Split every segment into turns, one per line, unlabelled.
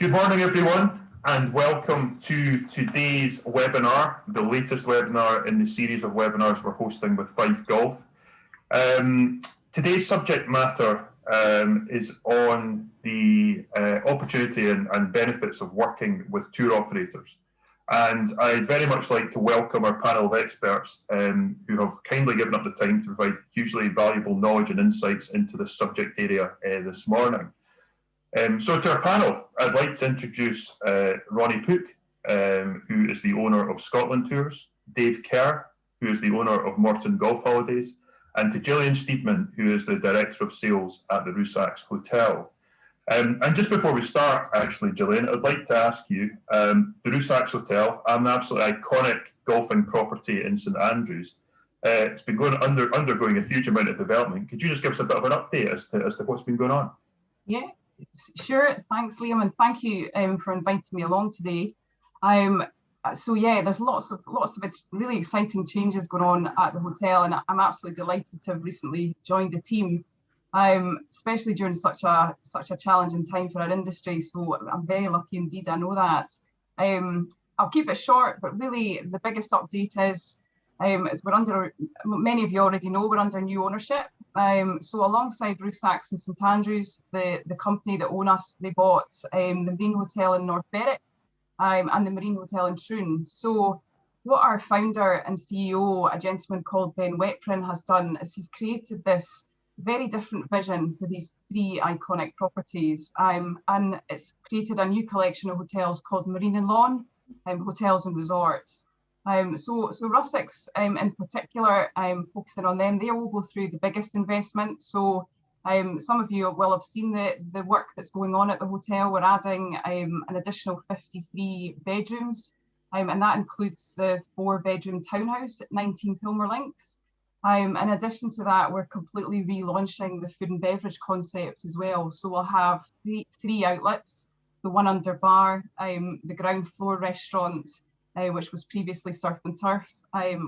Good morning, everyone, and welcome to today's webinar, the latest webinar in the series of webinars we're hosting with Fife Golf. Today's subject matter is on the opportunity and benefits of working with tour operators. And I'd very much like to welcome our panel of experts who have kindly given up the time to provide hugely valuable knowledge and insights into this subject area this morning. So to our panel, I'd like to introduce Ronnie Pook, who is the owner of Scotland Tours, Dave Kerr, who is the owner of Morton Golf Holidays, and to Gillian Steedman, who is the Director of Sales at the Rusacks Hotel. And just before we start, actually, Gillian, I'd like to ask you, the Rusacks Hotel, an absolutely iconic golfing property in St Andrews. It's been undergoing a huge amount of development. Could you just give us a bit of an update as to what's been going on?
Yeah. Sure, thanks Liam, and thank you for inviting me along today. So yeah, there's lots of really exciting changes going on at the hotel, and I'm absolutely delighted to have recently joined the team, especially during such a challenging time for our industry. So I'm very lucky indeed, I know that. I'll keep it short, but really the biggest update is we're under, many of you already know, we're under new ownership. So alongside Rusacks and St Andrews, the company that own us, they bought the Marine Hotel in North Berwick and the Marine Hotel in Troon. So what our founder and CEO, a gentleman called Ben Wetprin, has done is he's created this very different vision for these three iconic properties. And it's created a new collection of hotels called Marine and Lawn, Hotels and Resorts. So Rusacks in particular, focusing on them, they will go through the biggest investment. So some of you will have seen the work that's going on at the hotel. We're adding an additional 53 bedrooms, and that includes the 4-bedroom townhouse at 19 Pilmer Links. In addition to that, we're completely relaunching the food and beverage concept as well. So we'll have three outlets, the one under bar, the ground floor restaurant, which was previously Surf and Turf,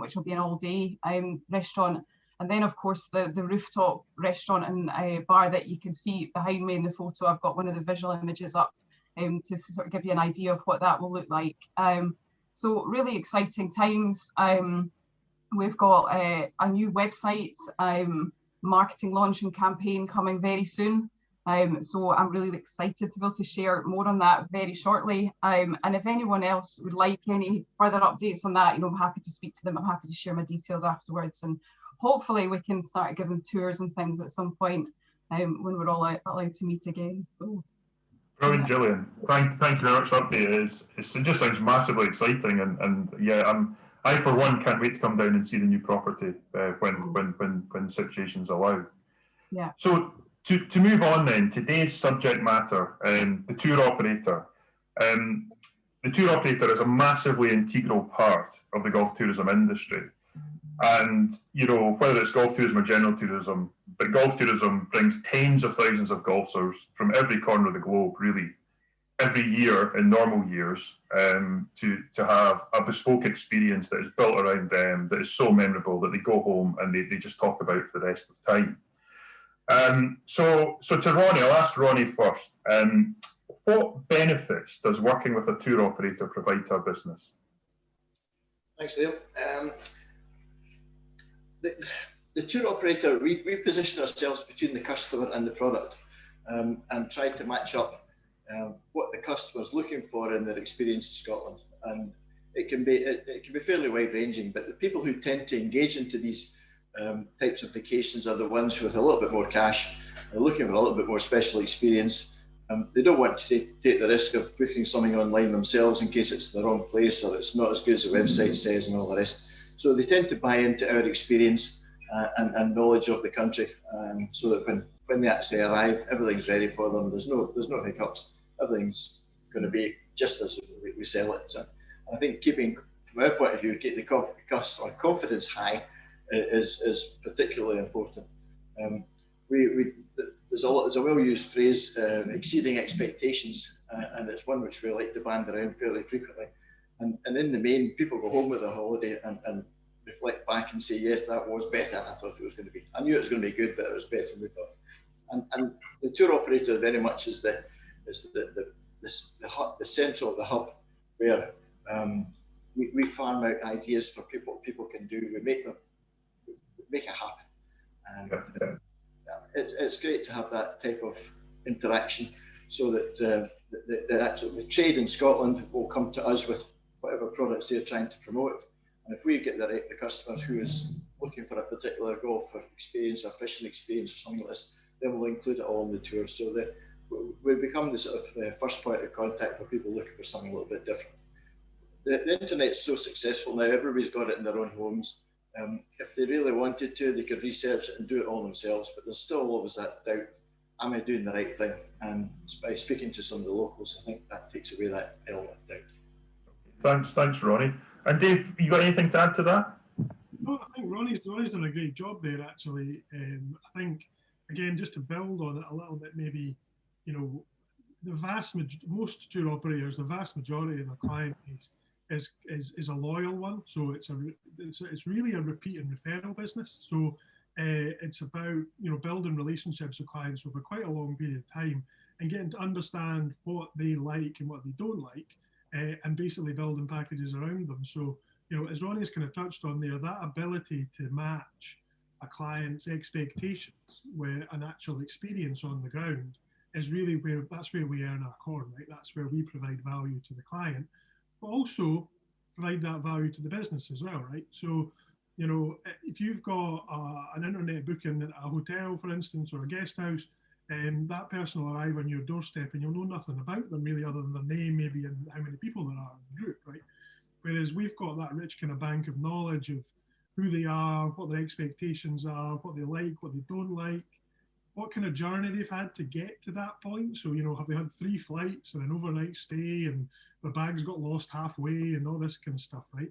which will be an all-day restaurant. And then, of course, the rooftop restaurant and bar that you can see behind me in the photo. I've got one of the visual images up to sort of give you an idea of what that will look like. So really exciting times. We've got a new website, marketing launch and campaign coming very soon. So I'm really excited to be able to share more on that very shortly. And if anyone else would like any further updates on that, I'm happy to speak to them. I'm happy to share my details afterwards. And hopefully we can start giving tours and things at some point when we're all allowed to meet again. So,
Brilliant, Gillian. Thank you very much for the update. It just sounds massively exciting. And yeah, I for one can't wait to come down and see the new property when situations allow.
Yeah.
So, to move on then, today's subject matter, the tour operator. The tour operator is a massively integral part of the golf tourism industry. And, whether it's golf tourism or general tourism, but golf tourism brings tens of thousands of golfers from every corner of the globe, really, every year in normal years, to have a bespoke experience that is built around them, that is so memorable that they go home and they just talk about for the rest of the time. So to Ronnie, I'll ask Ronnie first. What benefits does working with a tour operator provide to our business?
Thanks, Liam. The tour operator, we position ourselves between the customer and the product, and try to match up what the customer's looking for in their experience in Scotland. And it can be fairly wide ranging, but the people who tend to engage into these types of vacations are the ones with a little bit more cash, are looking for a little bit more special experience. They don't want to take the risk of booking something online themselves in case it's the wrong place or it's not as good as the website says and all the rest. So they tend to buy into our experience and knowledge of the country, so that when they actually arrive, everything's ready for them. There's no hiccups. Everything's going to be just as we sell it. So I think keeping, from our point of view, keeping the customer confidence high is particularly important. There's a well-used phrase, exceeding expectations, and it's one which we like to band around fairly frequently. And in the main, people go home with their holiday and reflect back and say, yes, that was better than I thought it was going to be. I knew it was going to be good, but it was better than we thought. And the tour operator very much is the the centre of the hub where we farm out ideas for people can do. We make it happen. And it's great to have that type of interaction, so that the trade in Scotland will come to us with whatever products they're trying to promote. And if we get the customer who is looking for a particular golf experience, or fishing experience, or something like this, then we'll include it all in the tour, so that we become the sort of first point of contact for people looking for something a little bit different. The internet's so successful now, everybody's got it in their own homes. If they really wanted to, they could research it and do it all themselves, but there's still always that doubt, am I doing the right thing? And by speaking to some of the locals, I think that takes away that element of doubt.
Thanks, Ronnie. And Dave, you got anything to add to that?
No, I think Ronnie's done a great job there, actually. I think, again, just to build on it a little bit, maybe, you know, most tour operators, the vast majority of their client base is a loyal one. So it's really a repeat and referral business. So it's about, you know, building relationships with clients over quite a long period of time and getting to understand what they like and what they don't like, and basically building packages around them. So, you know, as Ronnie's kind of touched on there, that ability to match a client's expectations with an actual experience on the ground is really where we earn our corn, right? That's where we provide value to the client, but also provide that value to the business as well, right? So, you know, if you've got an internet booking at a hotel, for instance, or a guest house, that person will arrive on your doorstep and you'll know nothing about them really, other than their name maybe and how many people there are in the group, right? Whereas we've got that rich kind of bank of knowledge of who they are, what their expectations are, what they like, what they don't like, what kind of journey they've had to get to that point. So, you know, have they had 3 flights and an overnight stay and their bags got lost halfway and all this kind of stuff, right?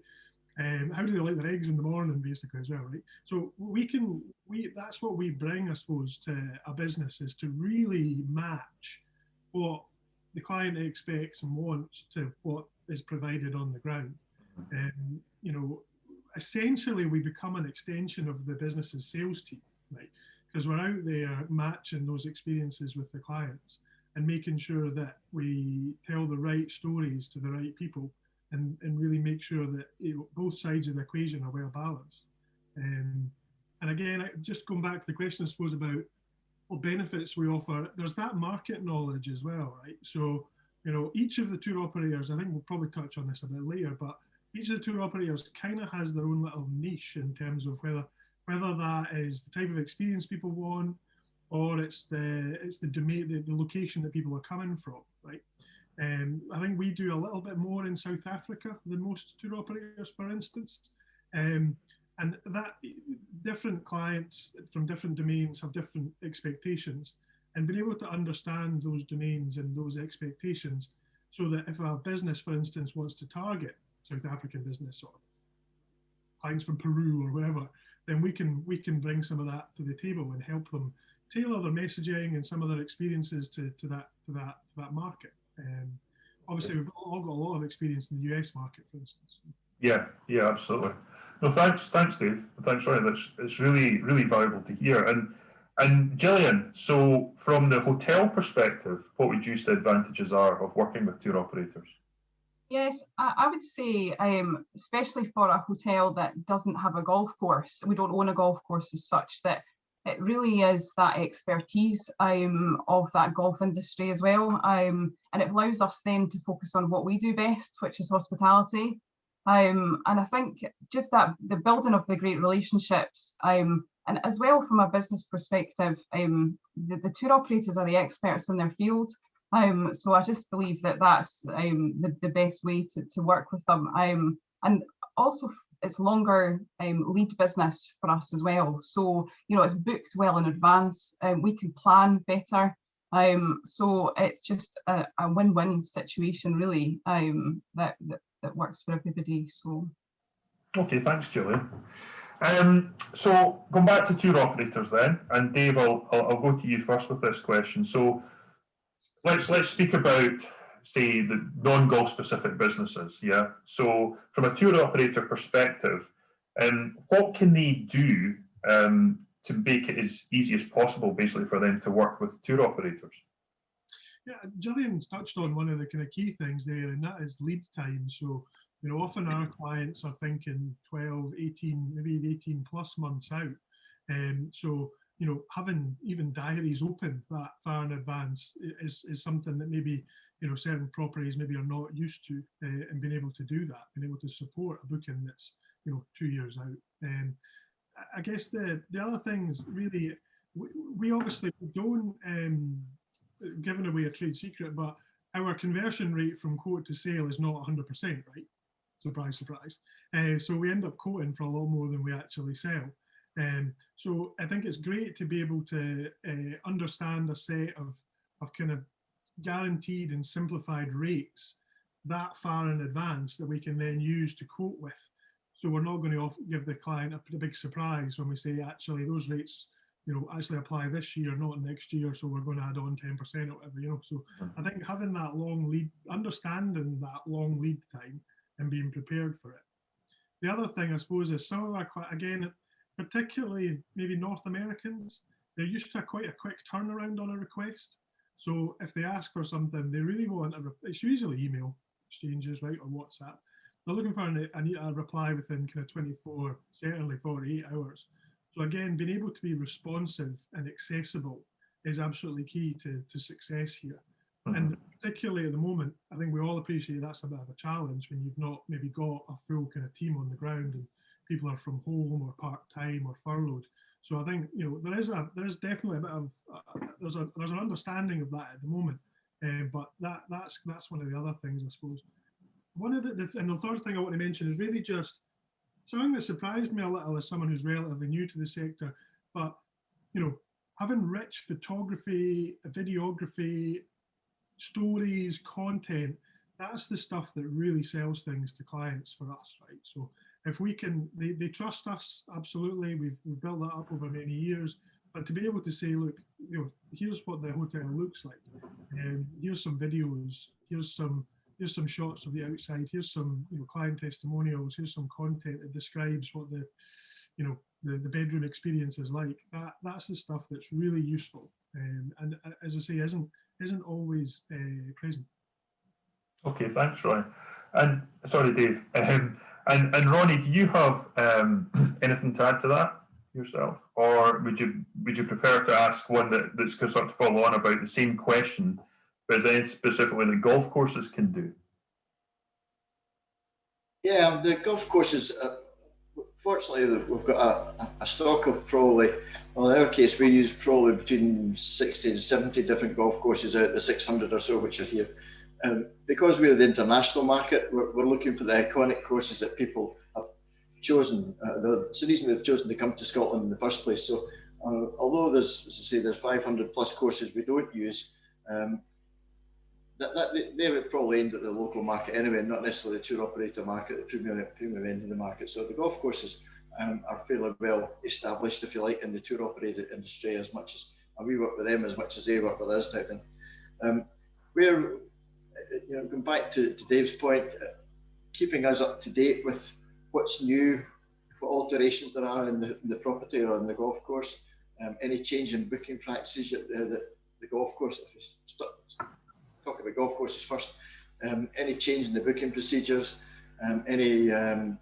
How do they like their eggs in the morning, basically, as well, right? So that's what we bring, I suppose, to a business, is to really match what the client expects and wants to what is provided on the ground. You know, essentially we become an extension of the business's sales team, right? Because we're out there matching those experiences with the clients and making sure that we tell the right stories to the right people and really make sure that, you know, both sides of the equation are well balanced. And again, just going back to the question, I suppose, about what benefits we offer, there's that market knowledge as well, right? So, you know, each of the tour operators, I think we'll probably touch on this a bit later, but each of the tour operators kind of has their own little niche in terms of whether that is the type of experience people want, or it's the domain, the location that people are coming from, right? I think we do a little bit more in South Africa than most tour operators, for instance. And that different clients from different domains have different expectations, and being able to understand those domains and those expectations, so that if a business, for instance, wants to target South African business or clients from Peru or wherever, then we can bring some of that to the table and help them tailor their messaging and some of their experiences to that market. Obviously, we've all got a lot of experience in the US market, for instance.
Yeah, absolutely. No, thanks, Dave. Thanks, Ronnie. It's really, really valuable to hear. And Gillian, so from the hotel perspective, what would you say advantages are of working with tour operators?
Yes, I would say, especially for a hotel that doesn't have a golf course, we don't own a golf course as such, that it really is that expertise of that golf industry as well. And it allows us then to focus on what we do best, which is hospitality. And I think just that the building of the great relationships, and as well from a business perspective, the tour operators are the experts in their field. So I just believe that that's the best way to work with them. And also it's longer lead business for us as well. So, you know, it's booked well in advance. We can plan better. So it's just a win-win situation, really, that works for everybody. So.
Okay, thanks, Gillian. So going back to tour operators then, and Dave, I'll go to you first with this question. So let's speak about, say, the non-golf specific businesses. Yeah. So from a tour operator perspective, what can they do to make it as easy as possible, basically, for them to work with tour operators?
Yeah, Gillian's touched on one of the kind of key things there, and that is lead time. So, often our clients are thinking 12, 18, maybe 18 plus months out. So, having even diaries open that far in advance is something that maybe, certain properties maybe are not used to, and being able to do that, being able to support a booking that's, 2 years out. I guess the other things really, we obviously don't, giving away a trade secret, but our conversion rate from quote to sale is not 100%, right? Surprise, surprise. So we end up quoting for a lot more than we actually sell. So I think it's great to be able to understand a set of kind of guaranteed and simplified rates that far in advance that we can then use to quote with. So we're not going to give the client a big surprise when we say, actually, those rates, actually apply this year, not next year, so we're going to add on 10% or whatever, So I think having that long lead, understanding that long lead time and being prepared for it. The other thing, I suppose, is some of our, again, particularly maybe North Americans, they're used to quite a quick turnaround on a request. So if they ask for something, they really want it's usually email exchanges, right, or WhatsApp. They're looking for a reply within kind of 24, certainly 48 hours. So again, being able to be responsive and accessible is absolutely key to success here. Mm-hmm. And particularly at the moment, I think we all appreciate that's a bit of a challenge when you've not maybe got a full kind of team on the ground and people are from home or part-time or furloughed. So I think, there is definitely a bit of, there's an understanding of that at the moment. But that's one of the other things, I suppose. One of and the third thing I want to mention is really just something that surprised me a little as someone who's relatively new to the sector, but having rich photography, videography, stories, content, that's the stuff that really sells things to clients for us, right? So if we can, they trust us, absolutely, we've built that up over many years, but to be able to say, look, here's what the hotel looks like, and here's some videos, here's some shots of the outside, here's some client testimonials, here's some content that describes what the bedroom experience is like. That's the stuff that's really useful, and as I say, isn't always present.
Okay, thanks, Ronnie. And sorry, Dave. And Ronnie, do you have anything to add to that yourself, or would you prefer to ask one that's going to sort of follow on about the same question, but then specifically the golf courses can do?
Yeah, the golf courses, fortunately, we've got a stock of probably, well, in our case, we use probably between 60 and 70 different golf courses out of the 600 or so which are here. Because we're the international market, we're looking for the iconic courses that people have chosen. It's the reason they've chosen to come to Scotland in the first place. So although there's, as I say, there's 500 plus courses we don't use, they're probably aimed at the local market anyway, not necessarily the tour operator market, the premium end of the market. So the golf courses are fairly well established, if you like, in the tour operator industry, as much as, and we work with them as much as they work with us type thing. We're, going back to Dave's point, keeping us up to date with what's new, what alterations there are in the property or in the golf course, any change in booking practices that the golf course, if we talk about golf courses first, any change in the booking procedures, a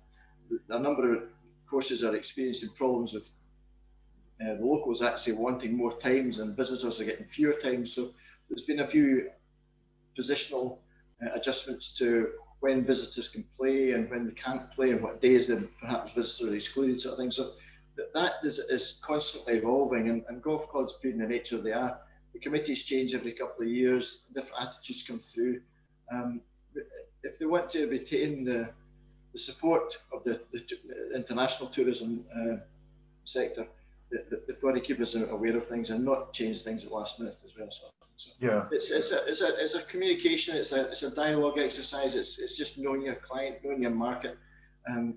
number of courses are experiencing problems with the locals actually wanting more times and visitors are getting fewer times. So there's been a few positional adjustments to when visitors can play and when they can't play and what days then perhaps visitors are excluded, sort of thing. So that is constantly evolving, and golf clubs, being the nature they are, the committees change every couple of years, different attitudes come through. If they want to retain the support of the international tourism sector, they've got to keep us aware of things and not change things at the last minute as well. So yeah, it's a communication, it's a dialogue exercise. It's just knowing your client, knowing your market, and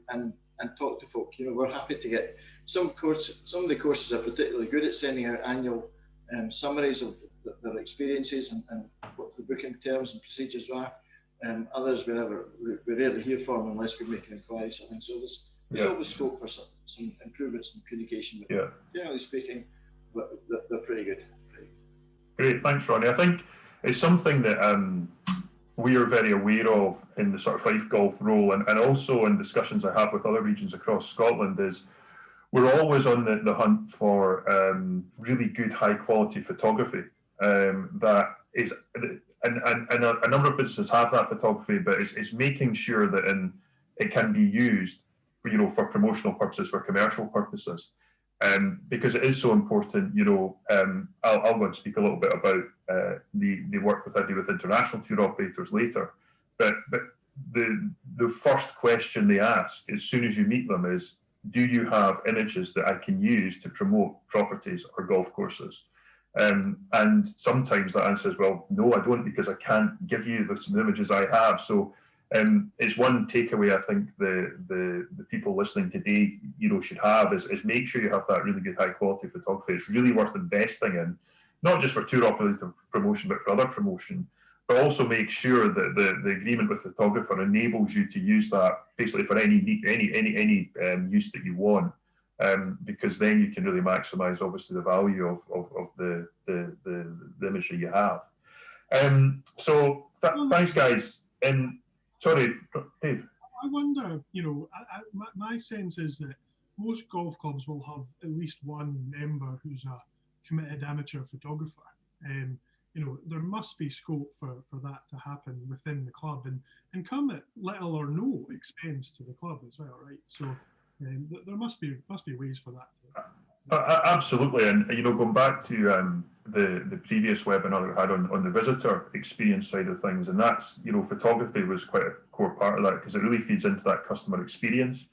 talk to folk. We're happy to get some of the courses are particularly good at sending out annual summaries of their experiences and what the booking terms and procedures are. Others we rarely hear from unless we make an inquiry. So there's always scope for some improvements in communication. But generally speaking, they're pretty good.
Great, thanks, Ronnie. I think it's something that we are very aware of in the sort of Fife golf role, and also in discussions I have with other regions across Scotland, is we're always on the hunt for really good, high quality photography. That is, and a number of businesses have that photography, but it's making sure that it can be used, for promotional purposes, for commercial purposes. Because it is so important, I'll go and speak a little bit about the work I do with international tour operators later. But the first question they ask as soon as you meet them is, do you have images that I can use to promote properties or golf courses? And sometimes the answer is, well, no, I don't, because I can't give you the images I have. So it's one takeaway I think the people listening today, should have is make sure you have that really good high quality photography. It's really worth investing in, not just for tour operator promotion, but for other promotion. But also make sure that the agreement with the photographer enables you to use that basically for any use that you want, because then you can really maximise obviously the value of the imagery you have. So thanks, guys. Sorry, Dave.
I wonder, my sense is that most golf clubs will have at least one member who's a committed amateur photographer. There must be scope for that to happen within the club and come at little or no expense to the club as well, right? So there must be ways for that.
Absolutely, and going back to the previous webinar that we had on the visitor experience side of things, and that's photography was quite a core part of that, because it really feeds into that customer experience,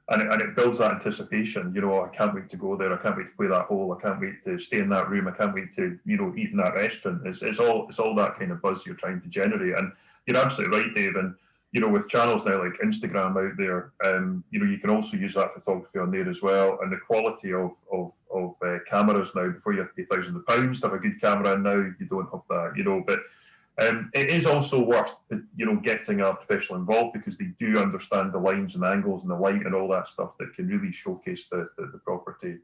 and it builds that anticipation. I can't wait to go there. I can't wait to play that hole. I can't wait to stay in that room. I can't wait to eat in that restaurant. It's all that kind of buzz you're trying to generate. And you're absolutely right, Dave. And with channels now like Instagram out there, you can also use that photography on there as well. And the quality of cameras now, before you have to pay thousands of pounds to have a good camera, and now you don't have that. But it is also worth getting a professional involved, because they do understand the lines and angles and the light and all that stuff that can really showcase the property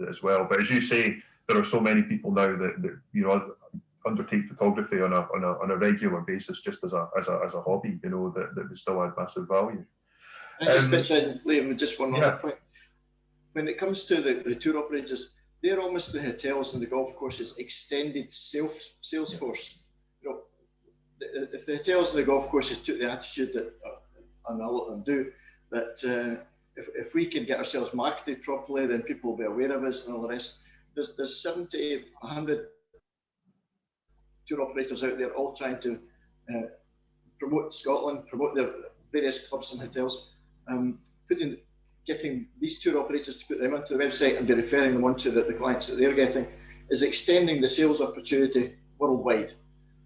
as well. But as you say, there are so many people now that undertake photography on a regular basis, just as a hobby, that would still add massive value.
I just pitch in, Liam, with just one other point. When it comes to the tour operators, they're almost the hotels and the golf courses extended sales force. If the hotels and the golf courses took the attitude that, and a lot of them do, that if we can get ourselves marketed properly, then people will be aware of us and all the rest. There's 70, 100 tour operators out there all trying to promote Scotland, promote their various clubs and hotels, getting these tour operators to put them onto the website and be referring them on to the clients that they're getting, is extending the sales opportunity worldwide.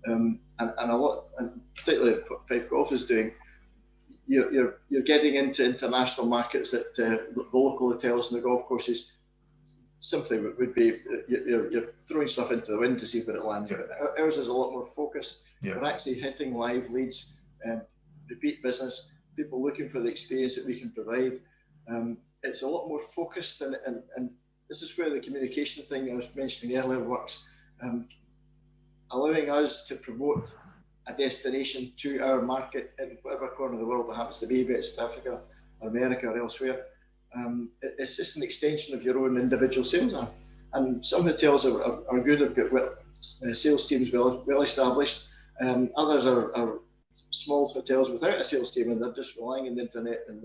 And a lot, and particularly what Fife Golf is doing, you're getting into international markets that the local hotels and the golf courses simply would be, you're throwing stuff into the wind to see where it lands. Ours is a lot more focused. We're actually hitting live leads, repeat business, people looking for the experience that we can provide. It's a lot more focused, and this is where the communication thing I was mentioning earlier works. Allowing us to promote a destination to our market in whatever corner of the world it happens to be it's South Africa, or America, or elsewhere. It's just an extension of your own individual sales arm. And some hotels are good, have got sales teams well established. Others are small hotels without a sales team, and they're just relying on the internet and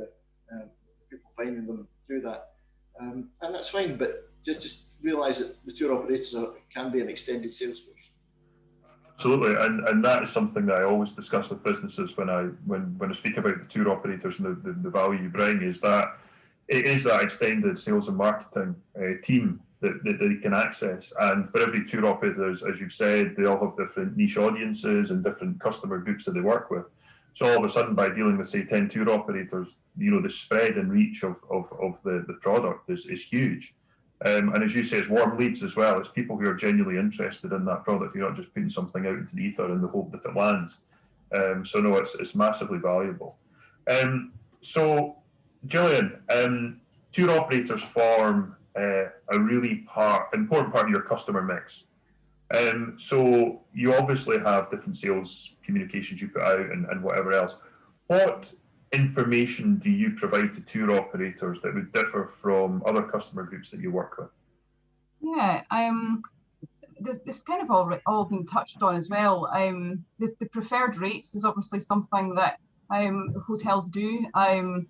people finding them through that. And that's fine, but just realise that the tour operators can be an extended sales force.
Absolutely, and that is something that I always discuss with businesses when I speak about the tour operators and the value you bring, is that it is that extended sales and marketing team that they can access. And for every tour operator, as you've said, they all have different niche audiences and different customer groups that they work with. So all of a sudden, by dealing with, say, 10 tour operators, the spread and reach of the product is huge. And as you say, it's warm leads as well. It's people who are genuinely interested in that product. You're not just putting something out into the ether in the hope that it lands. So no, it's massively valuable. So Gillian, tour operators form a really important part of your customer mix. So you obviously have different sales communications you put out and whatever else. What information do you provide to tour operators that would differ from other customer groups that you work with?
Yeah, this kind of all been touched on as well. The preferred rates is obviously something that hotels do, and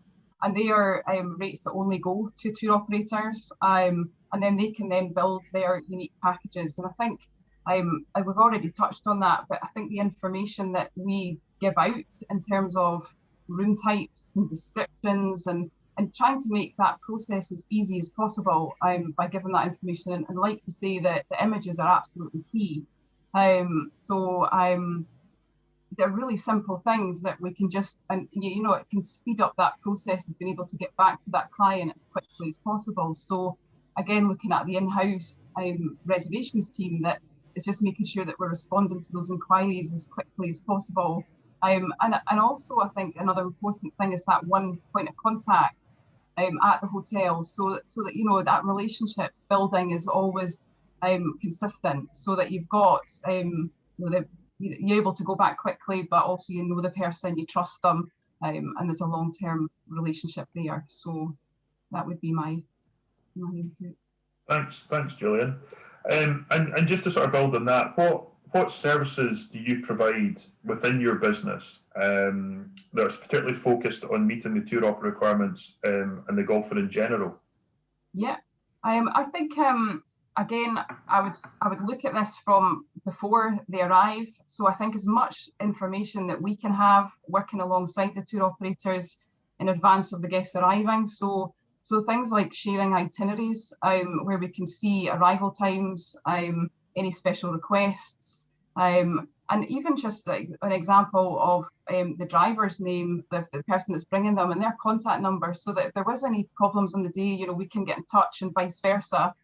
they are rates that only go to tour operators, and then they can then build their unique packages. And I think we've already touched on that, but I think the information that we give out in terms of room types and descriptions and trying to make that process as easy as possible by giving that information. And like you say, that the images are absolutely key. They're really simple things that we can just, and you know, it can speed up that process of being able to get back to that client as quickly as possible. So again, looking at the in-house reservations team that is just making sure that we're responding to those inquiries as quickly as possible. And also, I think another important thing is that one point of contact at the hotel, so that you know that relationship building is always consistent, so that you've got you're able to go back quickly, but also you know the person, you trust them, and there's a long-term relationship there. So that would be my input.
Thanks, Gillian. And just to sort of build on that, what services do you provide within your business that's particularly focused on meeting the tour operator requirements and the golfer in general?
Yeah, I think again, I would look at this from before they arrive. So I think as much information that we can have working alongside the tour operators in advance of the guests arriving. So things like sharing itineraries where we can see arrival times, any special requests, and even just like an example of the driver's name, the person that's bringing them, and their contact number, so that if there was any problems on the day, you know, we can get in touch and vice versa.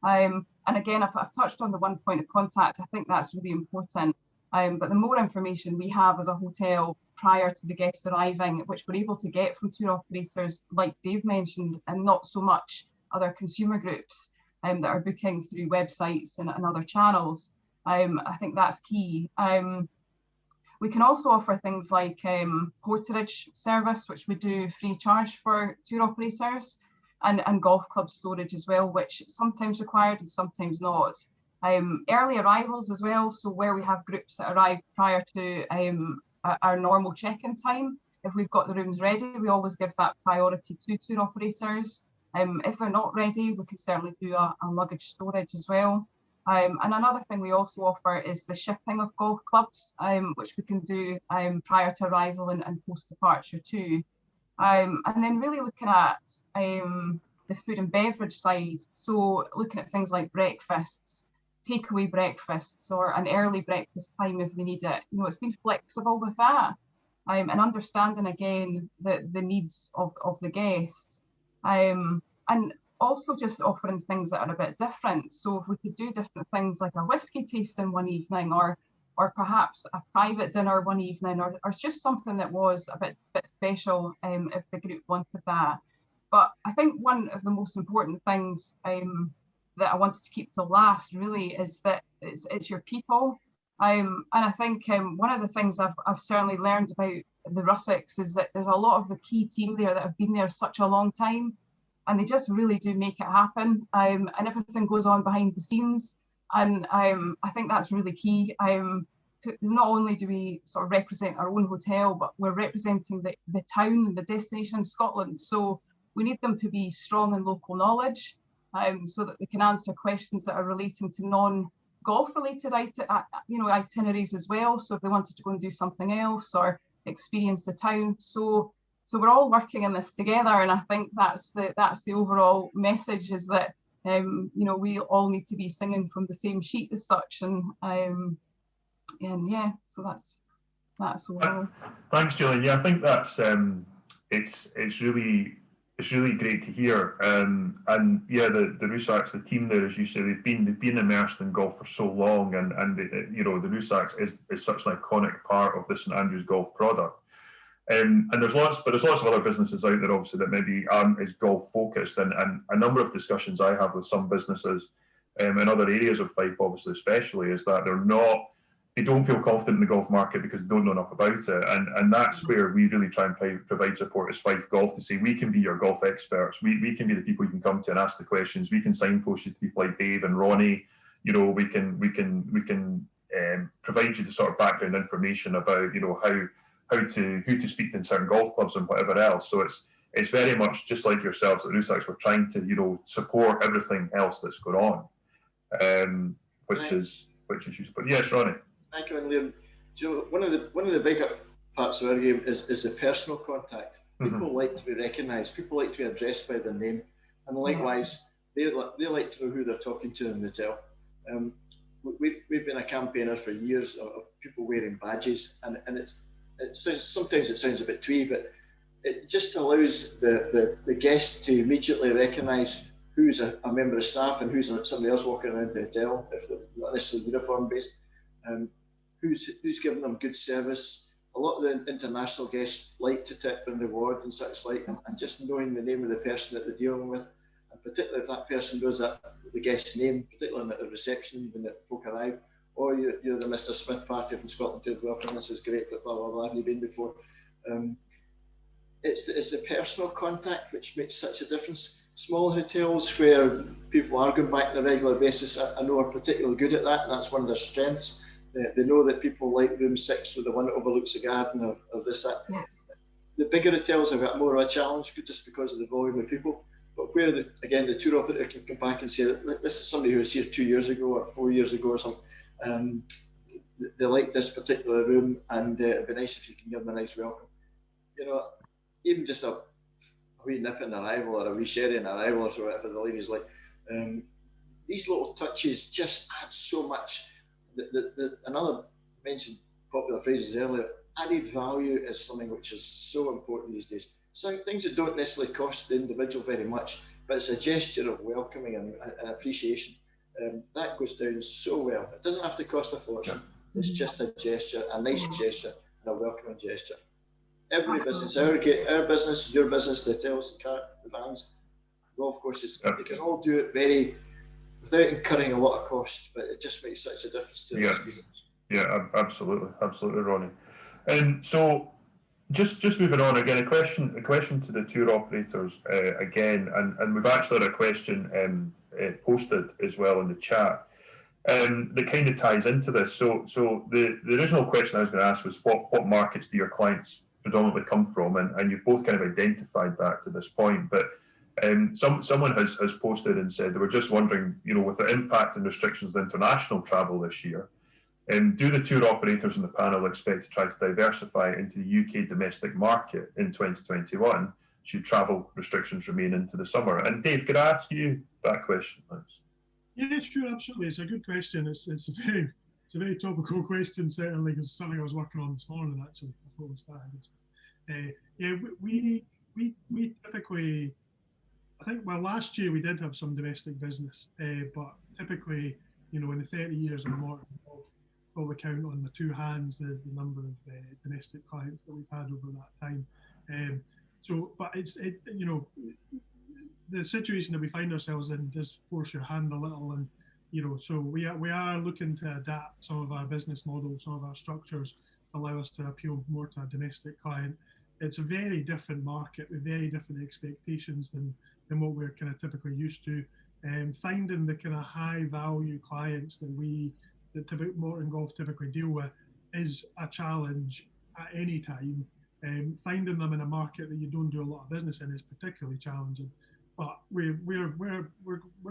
And again, I've touched on the one point of contact. I think that's really important. But the more information we have as a hotel prior to the guests arriving, which we're able to get from tour operators, like Dave mentioned, and not so much other consumer groups that are booking through websites and other channels, I think that's key. We can also offer things like porterage service, which we do free charge for tour operators, and golf club storage as well, which sometimes required and sometimes not. Early arrivals as well, so where we have groups that arrive prior to our normal check-in time, if we've got the rooms ready, we always give that priority to tour operators. If they're not ready, we can certainly do a luggage storage as well. And another thing we also offer is the shipping of golf clubs, which we can do prior to arrival and post-departure too. And then really looking at the food and beverage side, so looking at things like breakfasts, takeaway breakfasts, or an early breakfast time if they need it. You know, it's been flexible with that, and understanding again the needs of the guests, and also just offering things that are a bit different. So if we could do different things like a whiskey tasting one evening, or perhaps a private dinner one evening, or just something that was a bit special if the group wanted that. But I think one of the most important things that I wanted to keep to last really is that it's your people. And I think one of the things I've certainly learned about the Rusacks is that there's a lot of the key team there that have been there such a long time, and they just really do make it happen, and everything goes on behind the scenes. And I think that's really key. Not only do we sort of represent our own hotel, but we're representing the town and the destination in Scotland. So we need them to be strong in local knowledge, so that they can answer questions that are relating to non-golf related itineraries as well. So if they wanted to go and do something else or experience the town. So we're all working in this together, and I think that's the overall message, is that we all need to be singing from the same sheet as such, and yeah, so that's overall.
Thanks, Gillian. Yeah, I think that's it's really great to hear. And yeah, the Rusacks, the team there, as you say, they've been immersed in golf for so long, and the Rusacks is such an iconic part of the St Andrews golf product. And there's lots of other businesses out there, obviously, that maybe aren't as golf focused. And a number of discussions I have with some businesses in other areas of Fife, obviously, especially, is that they don't feel confident in the golf market because they don't know enough about it. And that's where we really try and provide support as Fife Golf to say, we can be your golf experts. We can be the people you can come to and ask the questions. We can signpost you to people like Dave and Ronnie. You know, we can provide you the sort of background information about, you know, who to speak to in certain golf clubs and whatever else. So it's very much just like yourselves at Rusacks. We're trying to, you know, support everything else that's going on, which is useful. But yes, Ronnie.
Thank you, and Liam. You know, one of the bigger parts of our game is the personal contact. People like to be recognised. People like to be addressed by their name, and likewise, they like to know who they're talking to in the hotel. We've been a campaigner for years of people wearing badges, and sometimes it sounds a bit twee, but it just allows the guest to immediately recognise who's a member of staff and who's somebody else walking around the hotel, if they're not necessarily uniform based. Who's giving them good service. A lot of the international guests like to tip and reward and such like, and just knowing the name of the person that they're dealing with, and particularly if that person knows that the guest's name, particularly at the reception when the folk arrive, or you're the Mr. Smith party from Scotland to welcome, this is great, but blah blah blah, have you been before? It's the personal contact which makes such a difference. Small hotels where people are going back on a regular basis, I know are particularly good at that, and that's one of their strengths. They know that people like room 6 or the one that overlooks the garden or this, that. Yeah. The bigger hotels have got more of a challenge just because of the volume of people. But where, the tour operator can come back and say, that this is somebody who was here 2 years ago or 4 years ago or something. They like this particular room, and it'd be nice if you can give them a nice welcome. You know, even just a wee nip in arrival or a wee sherry in arrival or so, whatever the ladies like. These little touches just add so much. Another mentioned popular phrases earlier, added value is something which is so important these days. So things that don't necessarily cost the individual very much, but it's a gesture of welcoming and appreciation. That goes down so well. It doesn't have to cost a fortune. It's just a gesture, a nice gesture, and a welcoming gesture. Every business, our business, your business, the hotels, the car, the vans, golf courses, they can all do it without incurring a lot of cost, but it just makes such a difference to the experience.
Yeah, absolutely, Ronnie. And so, just moving on again, a question to the tour operators again, and we've actually had a question posted as well in the chat that kind of ties into this. So the original question I was going to ask was what markets do your clients predominantly come from, and you've both kind of identified that to this point, but. Someone has posted and said they were just wondering, you know, with the impact and restrictions of international travel this year, do the tour operators in the panel expect to try to diversify into the UK domestic market in 2021 should travel restrictions remain into the summer? And Dave, could I ask you that question, please?
Yeah, sure, absolutely. It's a good question. It's a very topical question, certainly, because it's something I was working on this morning actually before we started. We typically. I think, well, last year we did have some domestic business, but typically, you know, in the 30 years of Morton, we'll count on the two hands the number of domestic clients that we've had over that time. But you know, the situation that we find ourselves in does force your hand a little, and you know, so we are looking to adapt some of our business models, some of our structures, allow us to appeal more to a domestic client. It's a very different market with very different expectations than what we're kind of typically used to. Finding the kind of high value clients that Morton Golf typically deal with is a challenge at any time. Finding them in a market that you don't do a lot of business in is particularly challenging. But we're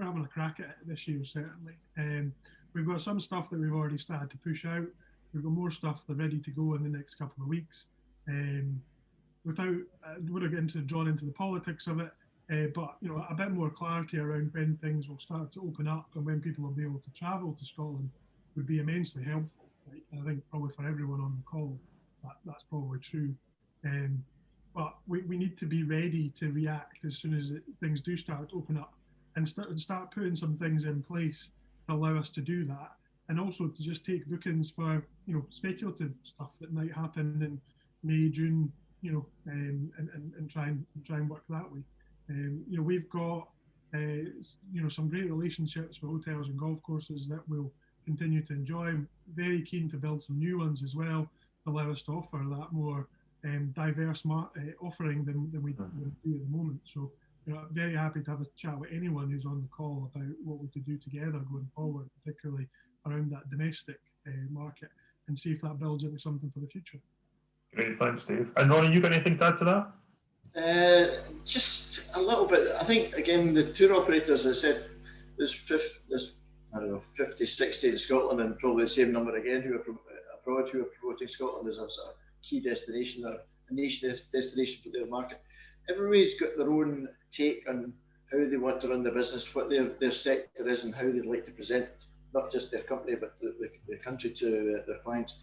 having a crack at it this year, certainly. We've got some stuff that we've already started to push out. We've got more stuff that's ready to go in the next couple of weeks. Without drawn into the politics of it, but you know, a bit more clarity around when things will start to open up and when people will be able to travel to Scotland would be immensely helpful. Right? I think probably for everyone on the call, that's probably true. But we need to be ready to react as soon as things do start to open up, and start putting some things in place to allow us to do that, and also to just take bookings for, you know, speculative stuff that might happen in May, June, you know, and try and work that way. You know, we've got some great relationships with hotels and golf courses that we'll continue to enjoy. I'm very keen to build some new ones as well to allow us to offer that more diverse offering than we do at the moment. So I'm very happy to have a chat with anyone who's on the call about what we could do together going forward, particularly around that domestic market, and see if that builds into something for the future.
Great, thanks, Dave. And Ronnie, you got anything to add to that?
Just a little bit. I think, again, the tour operators, as I said, there's I don't know, 50, 60 in Scotland, and probably the same number again who are abroad, who are promoting Scotland as a sort of key destination or a niche destination for their market. Everybody's got their own take on how they want to run the business, what their sector is, and how they'd like to present not just their company but the country to their clients.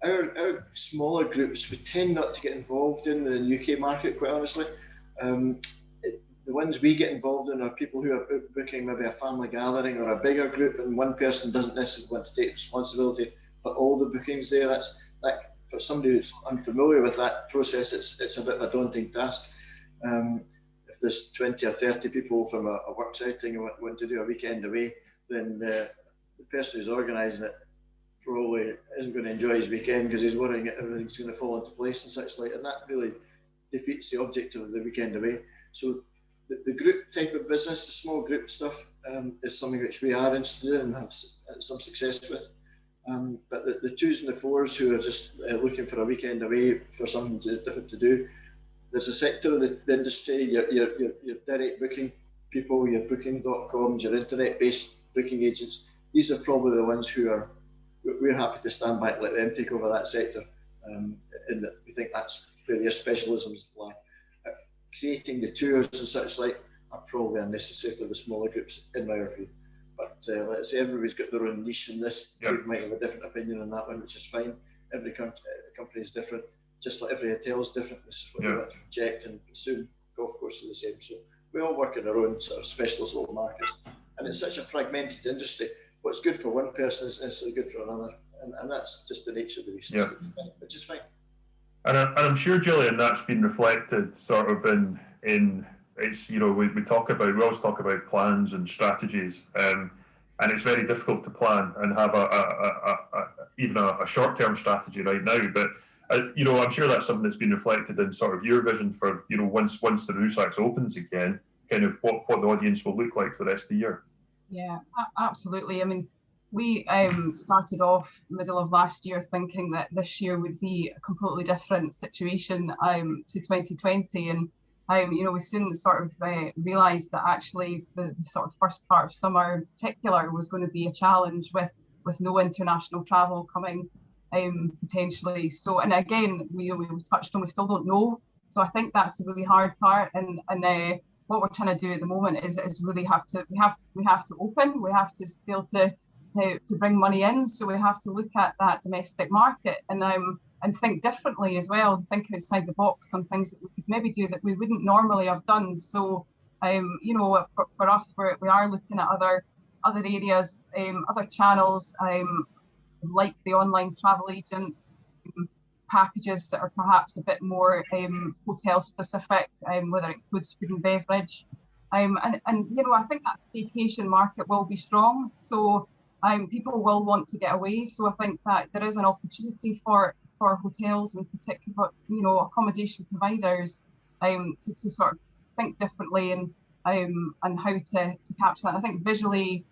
Our smaller groups, we tend not to get involved in the UK market, quite honestly. The ones we get involved in are people who are booking maybe a family gathering or a bigger group, and one person doesn't necessarily want to take responsibility for all the bookings there. That's like, for somebody who's unfamiliar with that process, it's a bit of a daunting task. If there's 20 or 30 people from a work outing who want to do a weekend away, then the person who's organising it probably isn't going to enjoy his weekend because he's worrying that everything's going to fall into place and such like, and that really defeats the object of the weekend away. So the group type of business, the small group stuff, is something which we are interested in and have some success with. But the twos and the fours who are just looking for a weekend away for something different to do, there's a sector of the industry, your direct booking people, your booking.coms, your internet-based booking agents. These are probably the ones we're happy to stand back and let them take over that sector. In that we think that's where their specialisms lie. Creating the tours and such like are probably unnecessary for the smaller groups, in my view. But let's say everybody's got their own niche in this. Yep. We might have a different opinion on that one, which is fine. Every company is different, just like every hotel is different. This is what we want to project and consume. Golf course is the same. So we all work in our own sort of specialist little markets. And it's such a fragmented industry. What's good for one person is necessarily good for another. And that's just the nature of the beast, which is fine.
And I'm sure, Gillian, that's been reflected sort of in it's, we always talk about plans and strategies, and it's very difficult to plan and have even a short-term strategy right now. But I'm sure that's something that's been reflected in sort of your vision for once the Rusacks opens again, kind of what the audience will look like for the rest of the year. Yeah,
absolutely. I mean, we started off middle of last year thinking that this year would be a completely different situation to 2020, and we soon sort of realised that actually the sort of first part of summer in particular was going to be a challenge with no international travel coming potentially. So, and again, we touched on, we still don't know. So I think that's the really hard part, and what we're trying to do at the moment is really we have to open. We have to be able to bring money in. So we have to look at that domestic market and think differently as well, think outside the box on things that we could maybe do that we wouldn't normally have done. So, for us, we are looking at other areas, other channels, like the online travel agents, packages that are perhaps a bit more hotel specific, whether it includes food and beverage. And I think that staycation market will be strong. So people will want to get away. So I think that there is an opportunity for hotels in particular, accommodation providers, to sort of think differently and how to capture that. I think visually,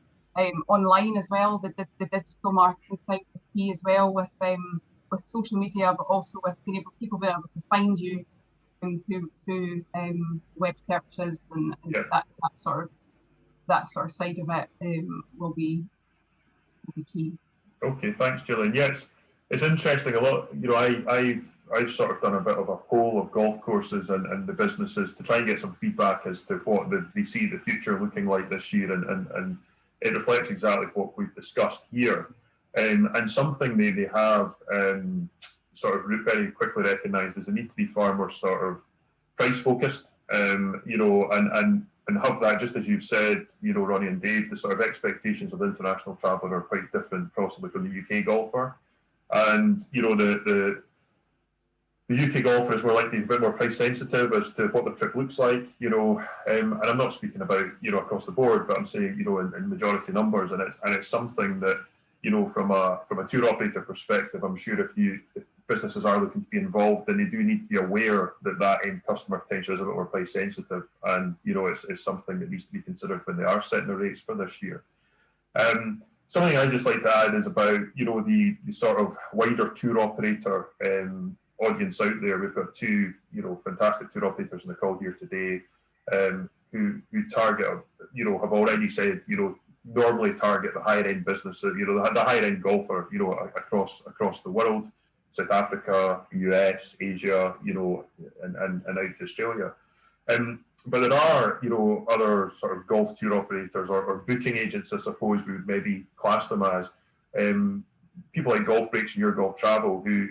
online as well, the digital marketing side is key as well with social media, but also with people being able to find you through web searches and that sort of side of it will be key.
Okay, thanks, Gillian. Yes, it's interesting. A lot, I've sort of done a bit of a poll of golf courses and the businesses to try and get some feedback as to what they see the future looking like this year, and it reflects exactly what we've discussed here. And something they have sort of very quickly recognised is the need to be far more sort of price focused, and have that, just as you've said, Ronnie and Dave, the sort of expectations of international traveller are quite different possibly from the UK golfer. And, the UK golfer is more likely a bit more price sensitive as to what the trip looks like, you know, and I'm not speaking about, you know, across the board, but I'm saying, you know, in majority numbers, and it's something that, you know, from a tour operator perspective, I'm sure if businesses are looking to be involved, then they do need to be aware that that end customer potential is a bit more price sensitive, and you know, it's something that needs to be considered when they are setting the rates for this year. Something I'd just like to add is about, you know, the sort of wider tour operator audience out there. We've got two, you know, fantastic tour operators in the call here today, who target, you know, have already said, you know, normally target the higher end business, you know, the higher end golfer, you know, across the world, South Africa, US, Asia, you know, and out to Australia. But there are, you know, other sort of golf tour operators or booking agents, I suppose we would maybe class them as, people like Golf Breaks and Your Golf Travel, who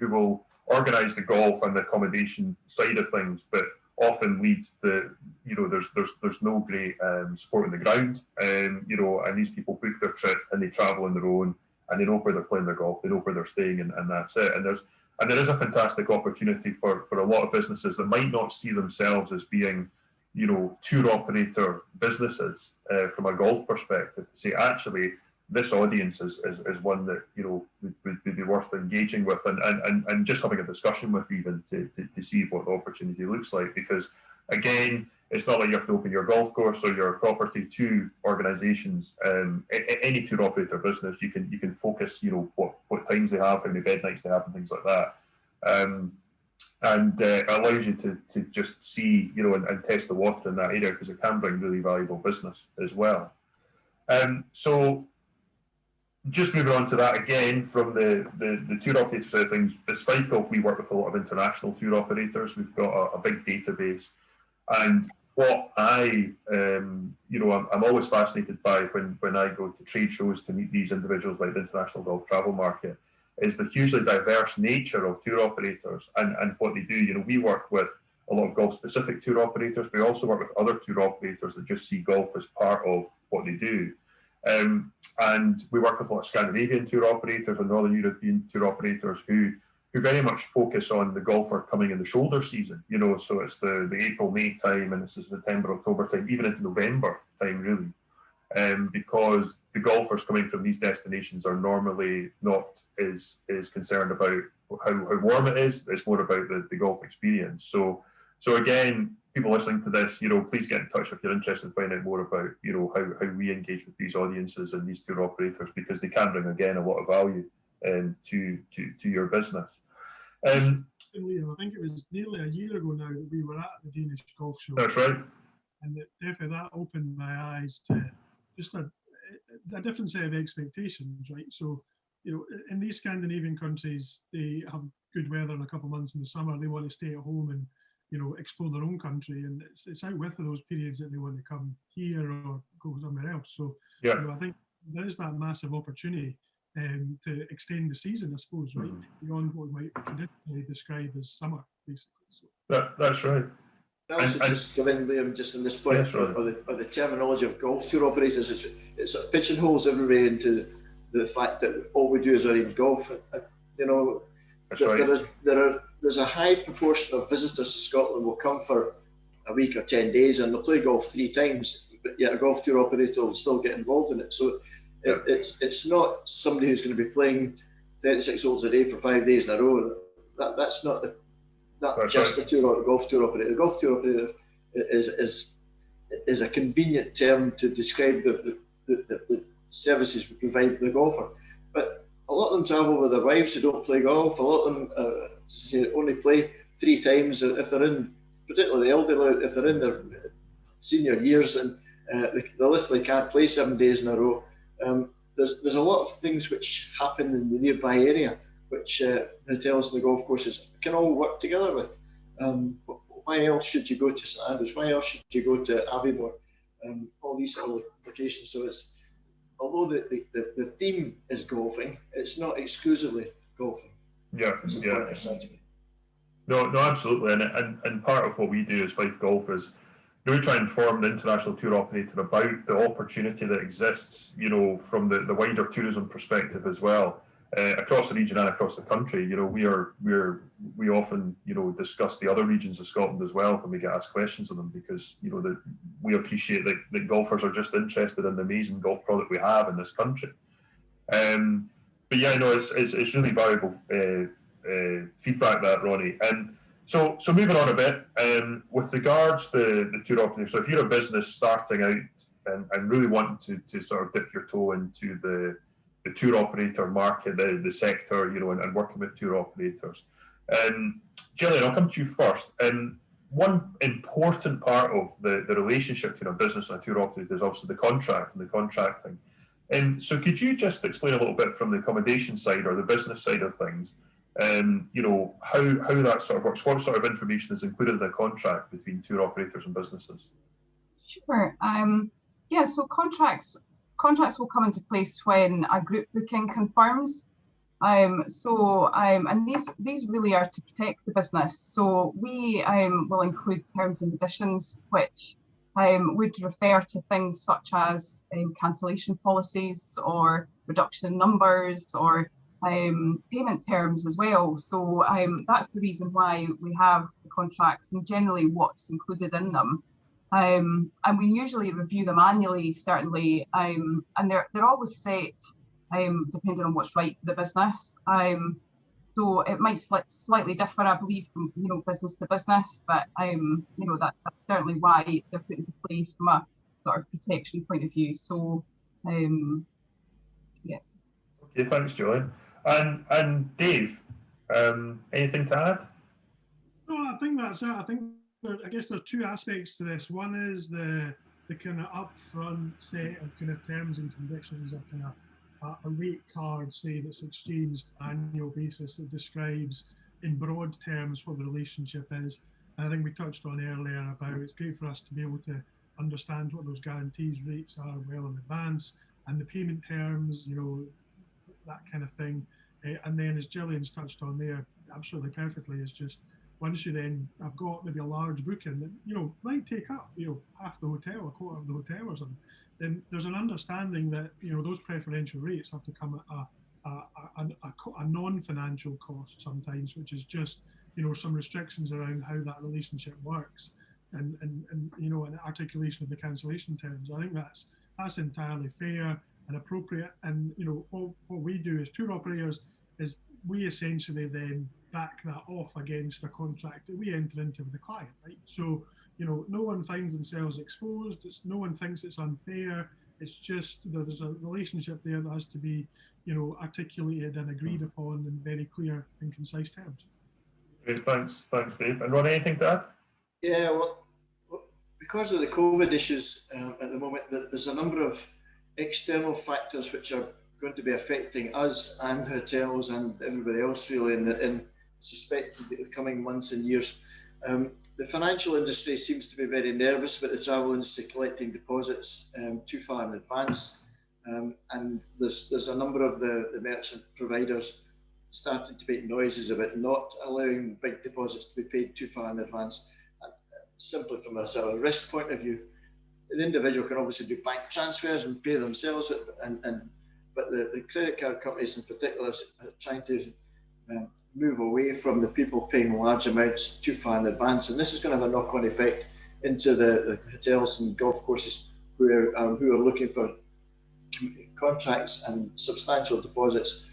will organise the golf and the accommodation side of things, but often lead the, you know, there's no great support on the ground, you know, and these people book their trip and they travel on their own, and they know where they're playing their golf, they know where they're staying, and that's it. And there is a fantastic opportunity for a lot of businesses that might not see themselves as being, you know, tour operator businesses from a golf perspective, to say, actually, this audience is one that, you know, would be worth engaging with and just having a discussion with, even to see what the opportunity looks like. Because again, it's not like you have to open your golf course or your property to organisations. Any tour operator business, you can focus, you know, what times they have, how many bed nights they have, and things like that. And it allows you to just see, you know, and test the water in that area, because it can bring really valuable business as well. So just moving on to that again, from the tour operator side of things, at Fife Golf, we work with a lot of international tour operators. We've got a big database. And what I, you know, I'm always fascinated by when I go to trade shows to meet these individuals like the international golf travel market, is the hugely diverse nature of tour operators and what they do. You know, we work with a lot of golf-specific tour operators. We also work with other tour operators that just see golf as part of what they do. And we work with a lot of Scandinavian tour operators and Northern European tour operators who very much focus on the golfer coming in the shoulder season, you know, so it's the April, May time, and this is September, October time, even into November time, really, because the golfers coming from these destinations are normally not as concerned about how warm it is. It's more about the golf experience. So again, people listening to this, you know, please get in touch if you're interested in finding out more about, you know, how we engage with these audiences and these tour operators, because they can bring, again, a lot of value to your business.
I think it was nearly a year ago now that we were at the Danish Golf Show.
That's right.
And definitely that opened my eyes to just a different set of expectations, right? So, you know, in these Scandinavian countries, they have good weather in a couple of months in the summer. They want to stay at home and, you know, explore their own country. And it's out with those periods that they want to come here or go somewhere else. So, yeah, you know, I think there is that massive opportunity to extend the season, I suppose, right? Beyond what we might traditionally describe as summer, basically. So.
That's right.
Also, just go in, Liam, just in this point, yes, right, of the terminology of golf tour operators, it sort of pigeonholes everybody into the fact that all we do is arrange golf. You know, there's a high proportion of visitors to Scotland will come for a week or 10 days and they'll play golf 3 times, but yet a golf tour operator will still get involved in it. So it's not somebody who's going to be playing 36 holes a day for 5 days in a row. That's not just a golf tour operator. A golf tour operator is a convenient term to describe the services we provide the golfer. But a lot of them travel with their wives who don't play golf. A lot of them only play 3 times if they're in, particularly the elderly, if they're in their senior years, and they literally can't play 7 days in a row. There's a lot of things which happen in the nearby area which hotels and the golf courses can all work together with. Why else should you go to St Andrews? Why else should you go to Aviemore? All these sort of locations. So it's, although the theme is golfing, it's not exclusively golfing.
Yeah. No, absolutely. And part of what we do as Fife Golf is we try and inform the international tour operator about the opportunity that exists, you know, from the wider tourism perspective as well. across the region and across the country. You know, we often, you know, discuss the other regions of Scotland as well when we get asked questions of them, because, you know, that we appreciate that golfers are just interested in the amazing golf product we have in this country. But yeah, no, it's really valuable feedback, that, Ronnie. So moving on a bit, with regards to the tour operator, so if you're a business starting out and really wanting to sort of dip your toe into the tour operator market, the sector, you know, and working with tour operators. Gillian, I'll come to you first. One important part of the relationship between a business and a tour operator is obviously the contract and the contracting. So could you just explain a little bit from the accommodation side or the business side of things, you know, how that sort of works? What sort of information is included in a contract between tour operators and businesses? Sure.
Yeah, so contracts will come into place when a group booking confirms. And these really are to protect the business. So we will include terms and conditions which would refer to things such as cancellation policies or reduction in numbers or payment terms as well. So that's the reason why we have the contracts and generally what's included in them. And we usually review them annually, certainly, and they're always set depending on what's right for the business. So it might slightly differ, I believe, from, you know, business to business, but you know, that's certainly why they're put into place from a sort of protection point of view. So yeah.
Okay, thanks, Gillian. And Dave, anything to add?
No, I think that's it. I guess there's two aspects to this. One is the kind of upfront set of kind of terms and conditions, of kind of a rate card, say, that's exchanged on an annual basis that describes in broad terms what the relationship is. And I think we touched on earlier about it's great for us to be able to understand what those guarantees rates are well in advance and the payment terms, you know, that kind of thing. And then, as Gillian's touched on there absolutely perfectly, is just once you then have got maybe a large booking that, you know, might take up, you know, half the hotel, a quarter of the hotel or something, then there's an understanding that, you know, those preferential rates have to come at a non-financial cost sometimes, which is just, you know, some restrictions around how that relationship works and you know, an articulation of the cancellation terms. I think that's entirely fair and appropriate. And, you know, what we do as tour operators is we essentially then back that off against a contract that we enter into with the client, right? So, you know, no one finds themselves exposed. No one thinks it's unfair. It's just there's a relationship there that has to be, you know, articulated and agreed upon in very clear and concise terms.
Great, thanks, Dave. And Ron, anything to add?
Yeah, well, because of the COVID issues at the moment, there's a number of external factors which are going to be affecting us and hotels and everybody else really in suspected the coming months and years. The financial industry seems to be very nervous about the travel industry collecting deposits too far in advance, and there's a number of the merchant providers starting to make noises about not allowing big deposits to be paid too far in advance. Simply from a sort of risk point of view, the individual can obviously do bank transfers and pay themselves, but the credit card companies in particular are trying to move away from the people paying large amounts too far in advance, and this is going to have a knock-on effect into the hotels and golf courses who are looking for contracts and substantial deposits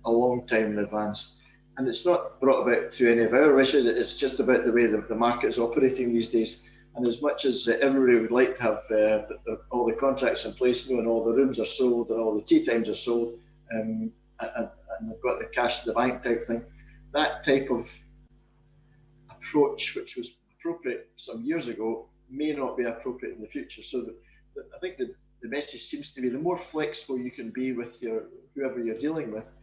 a long time in advance. And it's not brought about through any of our wishes, it's just about the way the market is operating these days. And as much as everybody would like to have all the contracts in place, knowing all the rooms are sold and all the tea times are sold, and they've got the cash in the bank type thing, that type of approach, which was appropriate some years ago, may not be appropriate in the future. So I think the message seems to be the more flexible you can be with whoever you're dealing with,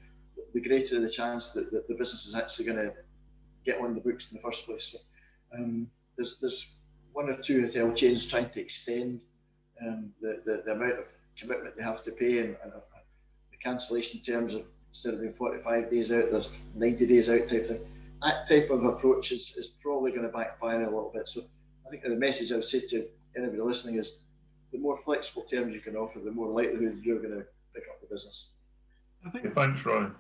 the greater the chance that the business is actually going to get on the books in the first place. So, there's one or two hotel chains trying to extend the amount of commitment they have to pay, and the cancellation terms of, instead of being 45 days out, there's 90 days out type thing. That type of approach is probably going to backfire a little bit. So I think the message I would say to anybody listening is the more flexible terms you can offer, the more likelihood you're going to pick up the business.
I think. Thanks, Ronnie.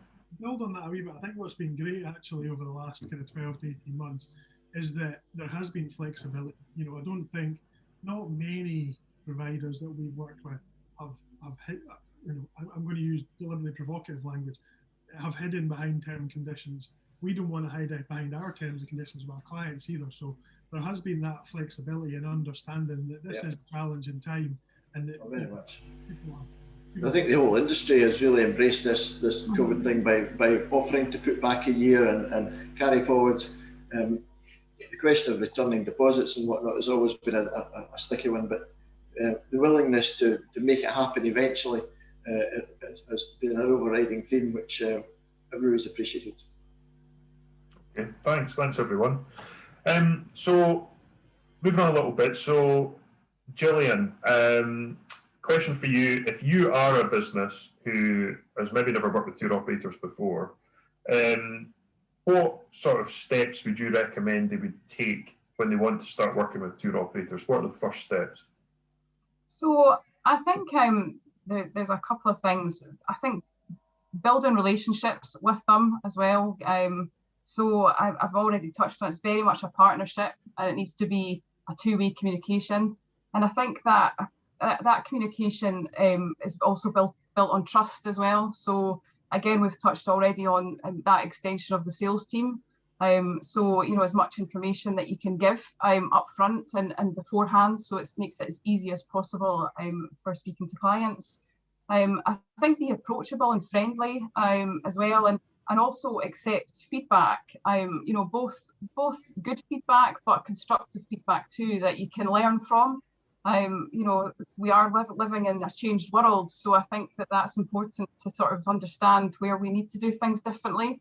build on that a wee bit, I think what's been great actually over the last kind of 12 to 18 months is that there has been flexibility. You know, I don't think, not many providers that we've worked with have hit, you know, I'm going to use deliberately provocative language, have hidden behind term and conditions. We don't want to hide behind our terms and conditions with our clients either. So there has been that flexibility and understanding that this is a challenging time, and that
very much.
people
I think the whole industry has really embraced this COVID thing by offering to put back a year and carry forward. The question of returning deposits and whatnot has always been a sticky one, but the willingness to make it happen eventually has been an overriding theme, which everyone's appreciated.
Okay, thanks everyone. So moving on a little bit, so Gillian, question for you: if you are a business who has maybe never worked with tour operators before, what sort of steps would you recommend they would take when they want to start working with tour operators? What are the first steps?
So I think there's a couple of things. I think building relationships with them as well. So I've already touched on, it's very much a partnership, and it needs to be a two-way communication. And I think that that communication is also built on trust as well. So again, we've touched already on that extension of the sales team. So, you know, as much information that you can give up front and beforehand, so it makes it as easy as possible for speaking to clients. I think be approachable and friendly as well, and also accept feedback. You know, both good feedback, but constructive feedback too, that you can learn from. You know, we are living in a changed world, so I think that that's important to sort of understand where we need to do things differently.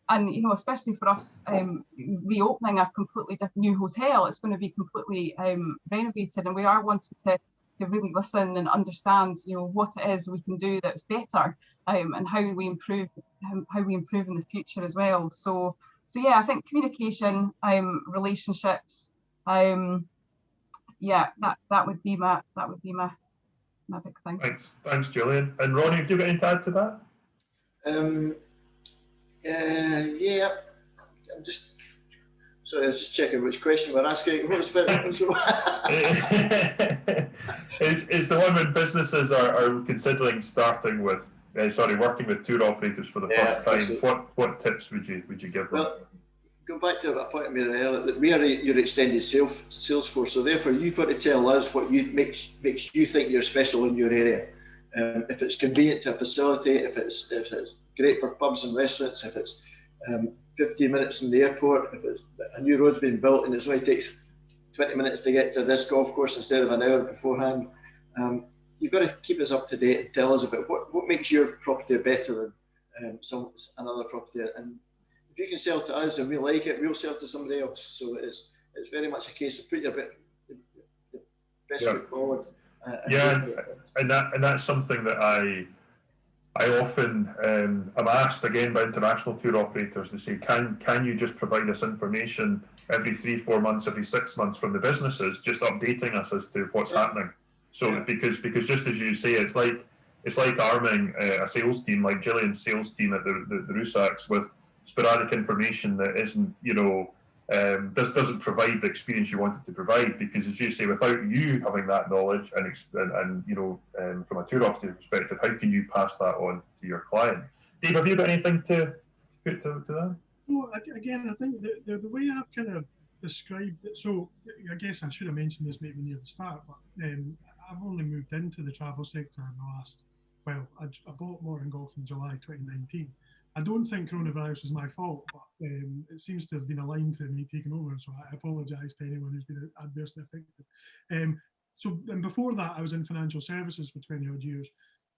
And, you know, especially for us, reopening a completely new hotel, it's going to be completely renovated, and we are wanting to really listen and understand, you know, what it is we can do that's better, and how we improve in the future as well. So yeah, I think communication, relationships, yeah, that would be my big thing.
Thanks, Gillian. And Ronnie, have you got anything to add to that?
Yeah, I'm just checking which question we're asking. It's
the one when businesses are considering starting with, working with tour operators for the first time. Absolutely. What tips would you give them?
Well, go back to a point I made earlier, that we are your extended sales force, so therefore you've got to tell us what makes you think you're special in your area. If it's convenient to a facility, if it's great for pubs and restaurants, if it's 15 minutes from the airport, if it's a new road's been built and it only takes 20 minutes to get to this golf course instead of an hour beforehand, you've got to keep us up to date and tell us about what makes your property better than another property. And if you can sell to us and we like it, we'll sell to somebody else. So it's very much a case of put your best foot forward.
And that's something that I often am asked again by international tour operators. They say, can you just provide us information every 3-4 months, every 6 months from the businesses, just updating us as to what's happening? So because just as you say, it's like arming a sales team, like Gillian's sales team at the Rusacks, with sporadic information that isn't, you know, doesn't provide the experience you want it to provide, because as you say, without you having that knowledge and you know, from a tour operator perspective, how can you pass that on to your client? Dave, have you got anything to put to that?
Well, again, I think the way I've kind of described it, so I guess I should have mentioned this maybe near the start, but I've only moved into the travel sector in the last, well, I bought Morton Golf in July 2019. I don't think coronavirus was my fault, but it seems to have been aligned to me taking over. So I apologise to anyone who's been adversely affected. And before that, I was in financial services for 20 odd years.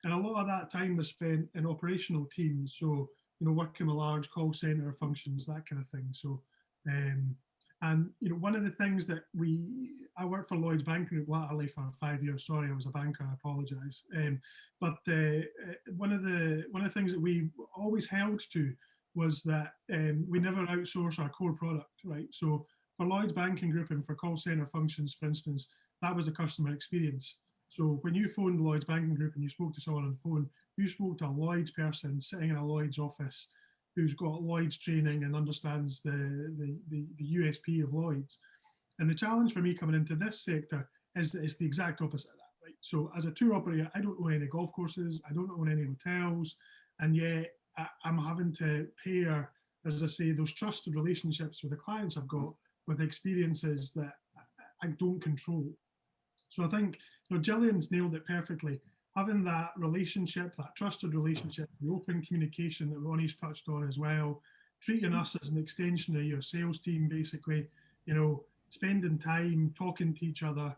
And a lot of that time was spent in operational teams. So, you know, working with large call centre functions, that kind of thing. So, and, you know, one of the things that I worked for Lloyds Banking Group latterly for 5 years. Sorry, I was a banker, I apologise. But one of the things that we always held to was that we never outsource our core product, right? So for Lloyds Banking Group and for call centre functions, for instance, that was the customer experience. So when you phoned Lloyds Banking Group and you spoke to someone on the phone, you spoke to a Lloyd's person sitting in a Lloyd's office who's got Lloyd's training and understands the USP of Lloyd's. And the challenge for me coming into this sector is that it's the exact opposite of that, right? So as a tour operator, I don't own any golf courses, I don't own any hotels, and yet I'm having to pair, as I say, those trusted relationships with the clients I've got with experiences that I don't control. So I think, you know, Gillian's nailed it perfectly. Having that relationship, that trusted relationship, the open communication that Ronnie's touched on as well, treating us as an extension of your sales team, basically, you know, spending time talking to each other.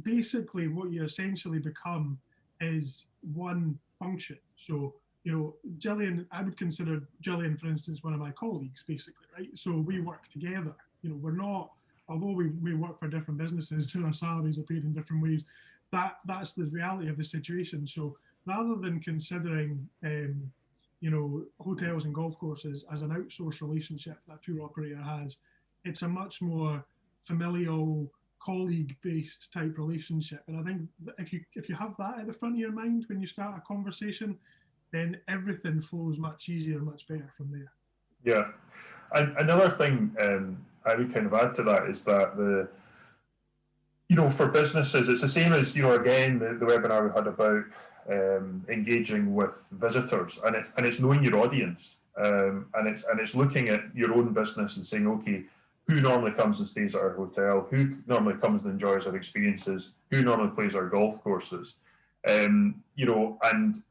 Basically, what you essentially become is one function. So, you know, Gillian, I would consider Gillian, for instance, one of my colleagues, basically, right? So we work together. You know, we're not, although we work for different businesses and our salaries are paid in different ways, that's the reality of the situation. So rather than considering, you know, hotels and golf courses as an outsourced relationship that a tour operator has, it's a much more familial, colleague-based type relationship. And I think if you have that at the front of your mind when you start a conversation, then everything flows much easier, much better from there.
Yeah, and another thing I would kind of add to that is that you know, for businesses, it's the same as, you know, again, the webinar we had about engaging with visitors, and it's knowing your audience, and it's looking at your own business and saying, okay, who normally comes and stays at our hotel, who normally comes and enjoys our experiences, who normally plays our golf courses, you know, and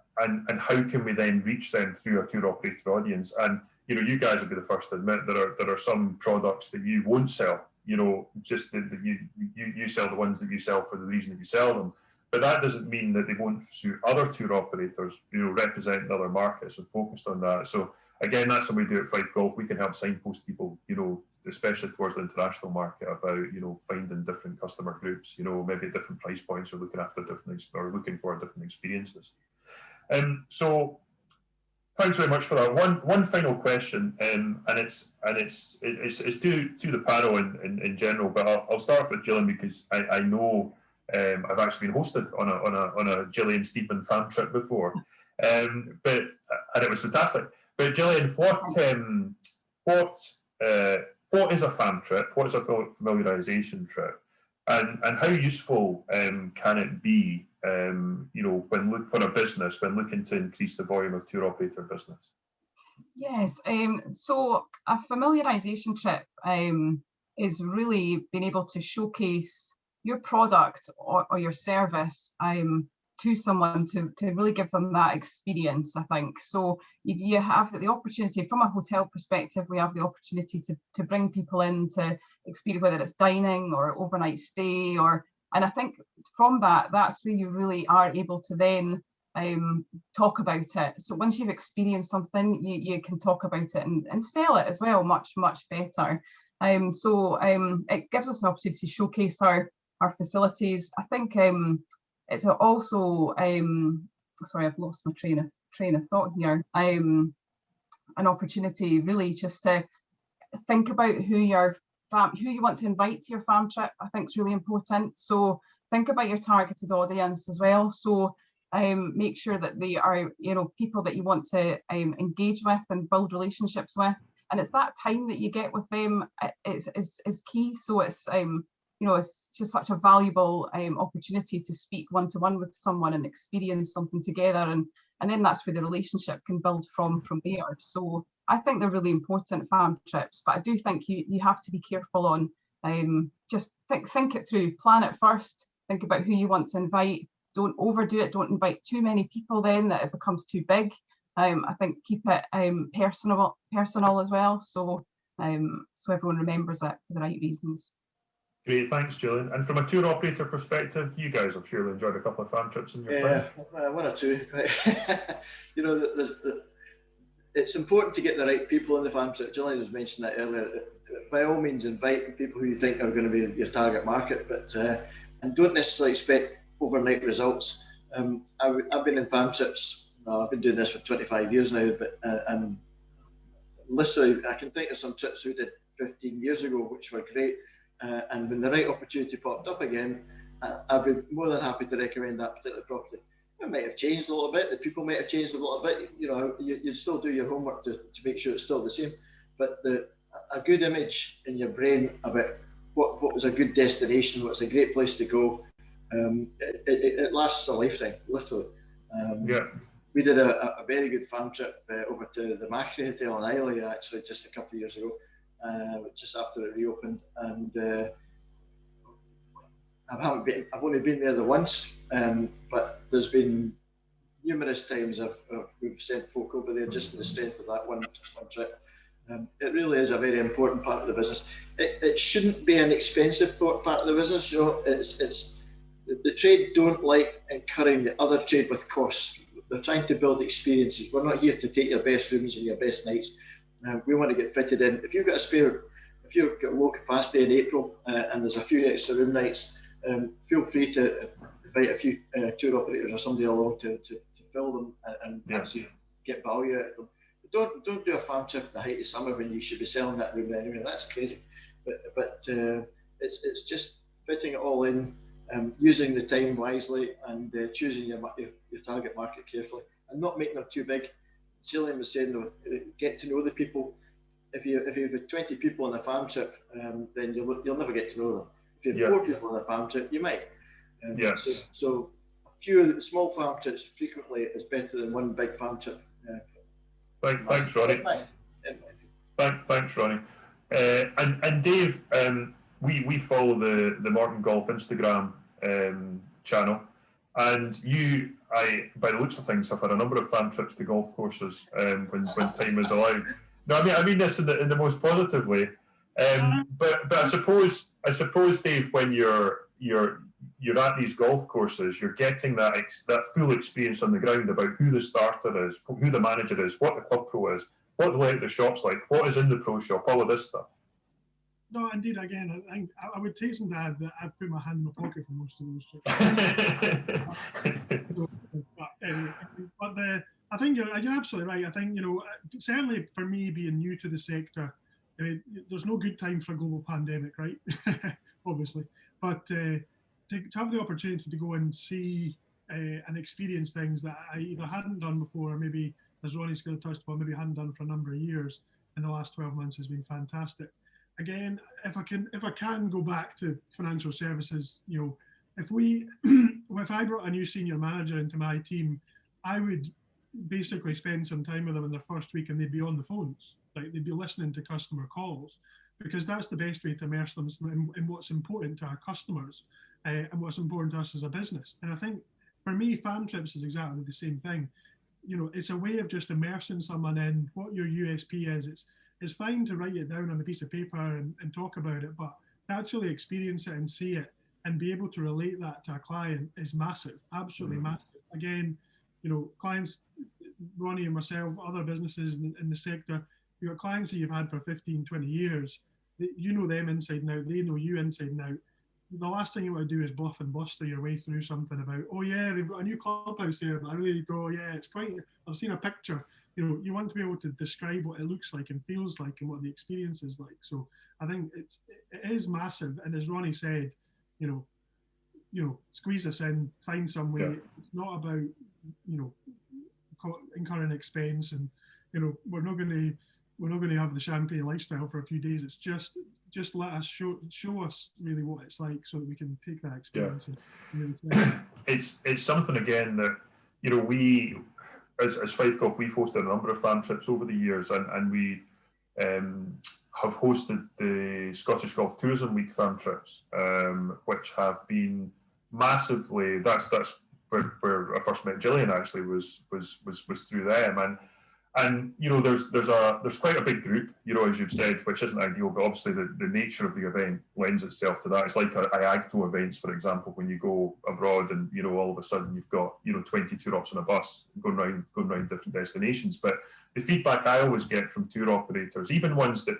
how can we then reach them through a tour operator audience? And you know, you guys would be the first to admit there are some products that you won't sell. You know, just that you sell the ones that you sell for the reason that you sell them. But that doesn't mean that they won't suit other tour operators, you know, representing other markets and focused on that. So again, that's what we do at Fife Golf. We can help signpost people, you know, especially towards the international market, about, you know, finding different customer groups, you know, maybe at different price points, or looking after different or looking for different experiences. So thanks very much for that. One final question, and it's to the panel in general, but I'll start with Gillian, because I know I've actually been hosted on a Gillian Steedman fan trip before, and it was fantastic. But Gillian, what is a fan trip? What is a familiarisation trip? And how useful can it be, you know, for a business when looking to increase the volume of tour operator business?
Yes, so a familiarisation trip is really being able to showcase your product or your service to someone to really give them that experience, I think. So you have the opportunity, from a hotel perspective, we have the opportunity to bring people in to experience, whether it's dining or overnight stay, and I think from that's where you really are able to then talk about it. So once you've experienced something, you can talk about it and sell it as well, much better. So it gives us an opportunity to showcase our facilities. I think it's also sorry, I've lost my train of thought here. An opportunity really just to think about who you want to invite to your fam trip. I think it's really important. So think about your targeted audience as well. So make sure that they are, you know, people that you want to engage with and build relationships with. And it's that time that you get with them is key. So it's you know, it's just such a valuable opportunity to speak one-to-one with someone and experience something together, and then that's where the relationship can build from there. So I think they're really important, fam trips, but I do think you have to be careful on just think it through, plan it first, think about who you want to invite, don't overdo it, don't invite too many people then that it becomes too big. I think keep it personal as well, so everyone remembers it for the right reasons.
Great, thanks, Gillian. And from a tour operator perspective, you guys have surely enjoyed a couple of fan trips in your time.
Yeah, one or two. You know, it's important to get the right people in the fan trip. Gillian was mentioning that earlier. By all means, invite people who you think are going to be your target market, but and don't necessarily expect overnight results. I've been in fan trips. I've been doing this for 25 years now, but and literally, I can think of some trips we did 15 years ago, which were great. And when the right opportunity popped up again, I'd be more than happy to recommend that particular property. It might have changed a little bit. The people might have changed a little bit. You know, you'd still do your homework to make sure it's still the same. But a good image in your brain about what was a good destination, what's a great place to go, it lasts a lifetime, literally. We did a very good farm trip over to the Macri Hotel in Islay, actually, just a couple of years ago, just after it reopened. And I've only been there the once, but there's been numerous times we've sent folk over there just to the strength of that one trip. It really is a very important part of the business. It shouldn't be an expensive part of the business. You know, it's the trade don't like incurring the other trade with costs. They're trying to build experiences. We're not here to take your best rooms and your best nights. We want to get fitted in. If you've got a spare, if you've got low capacity in April and there's a few extra room nights, feel free to invite a few tour operators or somebody along to fill them and actually get value out of them. Don't do a farm trip at the height of summer when you should be selling that room anyway. That's crazy. But it's just fitting it all in, using the time wisely, and choosing your target market carefully, and not making them too big. Gillian was saying, though, get to know the people. If you have 20 people on a farm trip, then you'll never get to know them. If you have 4 people on a farm trip, you might. So a few small farm trips frequently is better than one big farm trip.
Thanks, Ronnie. Thanks, Ronnie. And Dave, we follow the Morton Golf Instagram channel, and by the looks of things, have had a number of fan trips to golf courses when time is allowed. No, I mean this in the most positive way. But I suppose, Dave, when you're at these golf courses, you're getting that full experience on the ground about who the starter is, who the manager is, what the club pro is, what the layout of the shop's like, what is in the pro shop, all of this stuff.
No, indeed. Again, I would hasten to add that I put my hand in my pocket for most of those trips. But I think you're absolutely right. I think, you know, certainly for me, being new to the sector, I mean, there's no good time for a global pandemic, right? Obviously, but to have the opportunity to go and see and experience things that I either hadn't done before, or maybe, as Ronnie's going to touch upon, maybe hadn't done for a number of years in the last 12 months has been fantastic. Again, if I can go back to financial services, you know, if I brought a new senior manager into my team, I would basically spend some time with them in their first week, and they'd be on the phones, like they'd be listening to customer calls, because that's the best way to immerse them in what's important to our customers and what's important to us as a business. And I think for me, fan trips is exactly the same thing. You know, it's a way of just immersing someone in what your USP is. It's fine to write it down on a piece of paper and talk about it, but to actually experience it and see it and be able to relate that to a client is massive, absolutely massive. Again, you know, clients, Ronnie and myself, other businesses in the sector, you've got clients that you've had for 15, 20 years. You know them inside and out, they know you inside and out. The last thing you want to do is bluff and bluster your way through something about, oh yeah, they've got a new clubhouse there, but I really go, yeah, it's quite, I've seen a picture. You know, you want to be able to describe what it looks like and feels like and what the experience is like. So I think it is massive. And as Ronnie said, you know, squeeze us in, find some way. Yeah. It's not about, you know, incurring expense, and you know, we're not going to have the champagne lifestyle for a few days. It's just let us show us really what it's like, so that we can take that experience.
Yeah. And really it's something again that, you know, we as Fife Golf, we've hosted a number of fan trips over the years, and we have hosted the Scottish Golf Tourism Week fan trips, which have been massively. That's where I first met Gillian. Actually, was through them, and you know, there's quite a big group, you know, as you've said, which isn't ideal, but obviously the nature of the event lends itself to that. It's like IAGTO events, for example, when you go abroad and, you know, all of a sudden you've got, you know, 20 tour ops on a bus going around different destinations. But the feedback I always get from tour operators, even ones that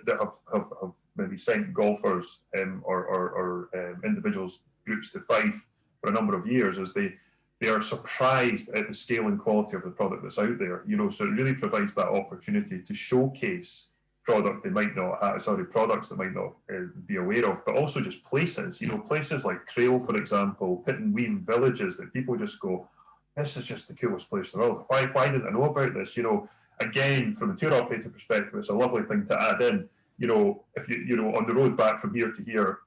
have maybe sent golfers or individuals, groups to Fife for a number of years, is they are surprised at the scale and quality of the product that's out there. You know, so it really provides that opportunity to showcase products they might not be aware of, but also just places. You know, places like Crail, for example, Pittenweem villages that people just go, this is just the coolest place in the world. Why didn't I know about this? You know, again, from a tour operator perspective, it's a lovely thing to add in. You know, if you know, on the road back from here to here,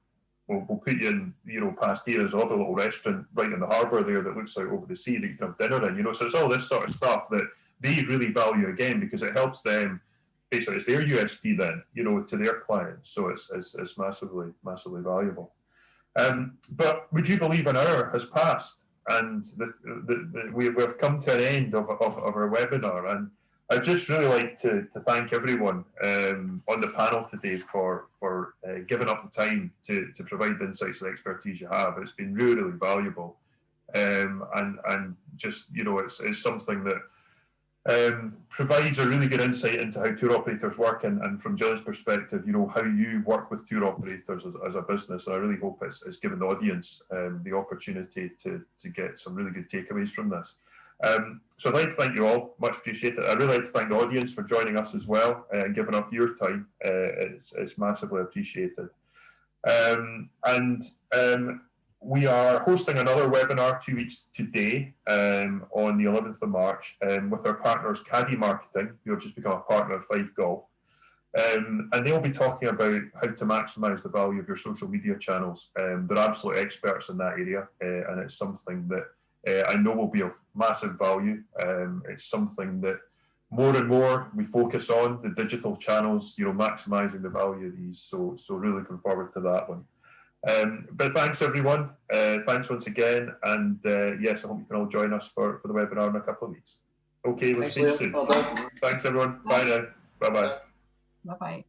we'll put you in, you know, past here is another little restaurant right in the harbour there that looks out over the sea that you can have dinner in, you know. So it's all this sort of stuff that they really value, again, because it helps them, basically it's their USP then, you know, to their clients. So it's massively valuable. But would you believe an hour has passed and we've come to an end of our webinar, and I'd just really like to thank everyone on the panel today for giving up the time to provide the insights and expertise you have. It's been really, really valuable, and just, you know, it's something that provides a really good insight into how tour operators work, and from Gillian's perspective, you know, how you work with tour operators as a business. And I really hope it's given the audience the opportunity to get some really good takeaways from this. So I'd like to thank you all, much appreciated. I'd really like to thank the audience for joining us as well and giving up your time. It's massively appreciated. We are hosting another webinar 2 weeks today on the 11th of March with our partners Caddy Marketing, who have just become a partner of Fife Golf. And they'll be talking about how to maximise the value of your social media channels. They're absolute experts in that area, and it's something that I know will be of massive value. It's something that more and more we focus on, the digital channels, you know, maximising the value of these. So really looking forward to that one. But thanks everyone. Thanks once again. And yes, I hope you can all join us for the webinar in a couple of weeks. Okay, we'll see you soon. Thanks everyone. Bye now. Bye-bye.
Bye-bye.